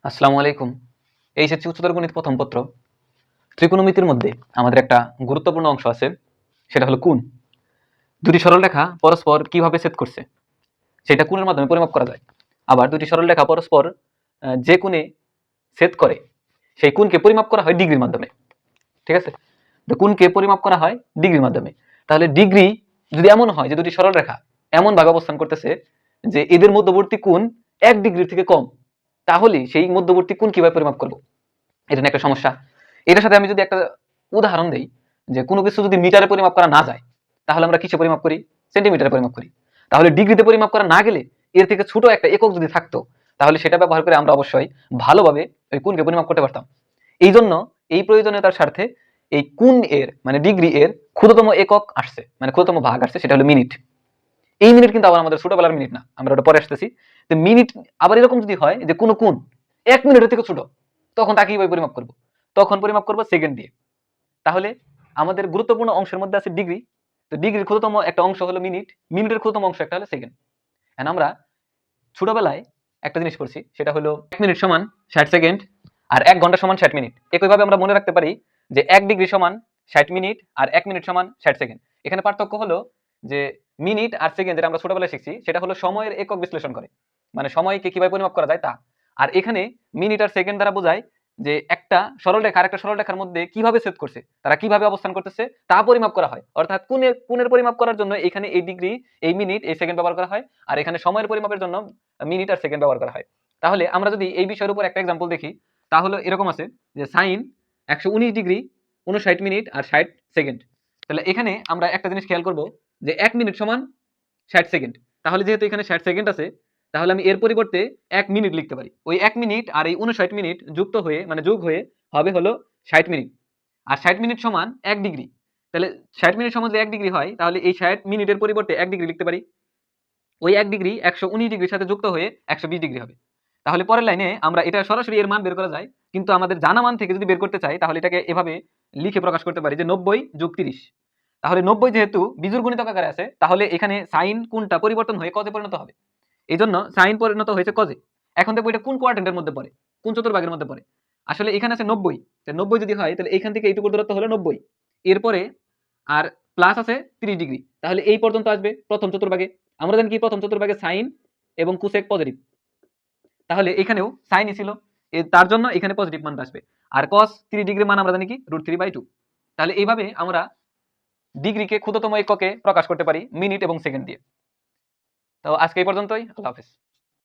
আসসালামু আলাইকুম। এইচএসসি উচ্চতর গণিত প্রথম পত্র ত্রিকোণমিতির মধ্যে আমাদের একটা গুরুত্বপূর্ণ অংশ আছে, সেটা হলো কোণ। দুটি সরলরেখা পরস্পর কিভাবে ছেদ করছে সেটা কোণের মাধ্যমে পরিমাপ করা যায়। আবার দুটি সরলরেখা পরস্পর যে কোণে ছেদ করে সেই কোণকে পরিমাপ করা হয় ডিগ্রির মাধ্যমে। ঠিক আছে, তো কোণকে পরিমাপ করা হয় ডিগ্রির মাধ্যমে। তাহলে ডিগ্রি যদি এমন হয় যে দুটি সরলরেখা এমন ভাবে অবস্থান করতেছে যে এদের মধ্যবর্তী কোণ 1 ডিগ্রি থেকে কম, তাহলে সেই মধ্যবর্তী কোণ কিভাবে পরিমাপ করব? এটা নিয়ে একটা সমস্যা। এটার সাথে আমি যদি একটা উদাহরণ দেই, যে কোনো কিছু যদি মিটারে পরিমাপ করা না যায়, তাহলে আমরা কিসে পরিমাপ করি? সেন্টিমিটারে পরিমাপ করি। তাহলে ডিগ্রিতে পরিমাপ করা না গেলে এর থেকে ছোট একটা একক যদি থাকতো, তাহলে সেটা ব্যবহার করে আমরা অবশ্যই ভালোভাবে ওই কোণকে পরিমাপ করতে পারতাম। এই জন্য এই প্রয়োজনীয়তার স্বার্থে এই কোণ এর মানে ডিগ্রি এর ক্ষুদ্রতম একক আসছে, মানে ক্ষুদ্রতম ভাগ আসছে, সেটা হলো মিনিট। এই মিনিট কিন্তু আবার আমাদের ছোটবেলার মিনিট না, আমরা ওটা পরে আসতেছি। তো মিনিট আবার এরকম যদি হয় যে কোনো কোণ 1 মিনিটের থেকে ছোট, তখন তাকে কিভাবে পরিমাপ করব? তখন পরিমাপ করব সেকেন্ড দিয়ে। তাহলে আমাদের গুরুত্বপূর্ণ অংশের মধ্যে আছে ডিগ্রি। তো ডিগ্রির ক্ষুদ্রতম একটা অংশ হলো মিনিট, মিনিটের ক্ষুদ্রতম অংশ একটা হলো সেকেন্ড। এন্ড আমরা ছোটবেলায় একটা জিনিস পড়ছি, সেটা হলো 1 মিনিট সমান 60 সেকেন্ড আর 1 ঘন্টা সমান 60 মিনিট। একইভাবে আমরা মনে রাখতে পারি যে 1 ডিগ্রি সমান 60 মিনিট আর 1 মিনিট সমান 60 সেকেন্ড। এখানে পার্থক্য হলো যে মিনিট আর সেকেন্ড, যেটা আমরা ছোটবেলায় শিখছি, সেটা হলো সময়ের একক বিশ্লেষণ করে, মানে সময়কে কিভাবে পরিমাপ করা যায় তা। আর এখানে মিনিট আর সেকেন্ড দ্বারা বোঝায় যে একটা সরলরেখা আর একটা সরলরেখার মধ্যে কিভাবে ছেদ করছে, তারা কিভাবে অবস্থান করতেছে তা পরিমাপ করা হয়। অর্থাৎ কোণের পরিমাপ করার জন্য এখানে এই ডিগ্রি, এই মিনিট, এই সেকেন্ড ব্যবহার করা হয়, আর এখানে সময়ের পরিমাপের জন্য মিনিট আর সেকেন্ড ব্যবহার করা হয়। তাহলে আমরা যদি এই বিষয়ের উপর একটা এক্সাম্পল দেখি, তাহলে এরকম আছে যে সাইন 119 ডিগ্রি 59 মিনিট আর 60 সেকেন্ড। তাহলে এখানে আমরা একটা জিনিস খেয়াল করব যে 1 মিনিট সমান 60 সেকেন্ড। তাহলে যেহেতু এখানে 60 সেকেন্ড আছে, তাহলে আমি এর পরিবর্তে 1 মিনিট লিখতে পারি। ওই 1 মিনিট আর এই 59 মিনিট যুক্ত হয়ে, মানে যোগ হয়ে হবে হলো 60 মিনিট। আর 60 মিনিট সমান 1 ডিগ্রি। তাহলে 60 মিনিট সমান যদি 1 ডিগ্রি হয়, তাহলে এই 60 মিনিটের পরিবর্তে 1 ডিগ্রি লিখতে পারি। ওই 1 ডিগ্রি 119 ডিগ্রির সাথে যুক্ত হয়ে 120 ডিগ্রি হবে। তাহলে পরের লাইনে আমরা এটা সরাসরি এর মান বের করা যায়, কিন্তু আমাদের জানা মান থেকে যদি বের করতে চাই, তাহলে এটাকে এভাবে লিখে প্রকাশ করতে পারি যে 90 যোগ 30। তাহলে 90 যেহেতু বিজোড় গুণিতক আকারে আছে, তাহলে এখানে সাইন কোণটা পরিবর্তন হয়ে কজে পরিণত হবে। এইজন্য সাইন পরিণত হয়েছে কজে। এখন দেখো এটা কোন কোয়াড্রেন্টের মধ্যে পড়ে, কোন চতুর্ভাগের মধ্যে পড়ে। আসলে এখানে আছে 90, তাহলে 90 যদি হয়, তাহলে এখান থেকে এইটুকুর দূরত্ব হলো 90। এরপরে আর প্লাস আছে 30 ডিগ্রি, তাহলে এই পর্যন্ত আসবে প্রথম চতুর্ভাগে। আমরা জানি কি প্রথম চতুর্ভাগে সাইন এবং কোসেক পজিটিভ, তাহলে এখানেও সাইনই ছিল, তার জন্য এখানে পজিটিভ মান আসবে। আর cos 30 ডিগ্রি মান আমরা জানি কি √3/2। তাহলে এইভাবে আমরা ডিগ্রিকে ক্ষুদ্রতম এককে প্রকাশ করতে পারি মিনিট এবং সেকেন্ড দিয়ে। তো আজকে এই পর্যন্তই। আল্লাহ হাফেজ।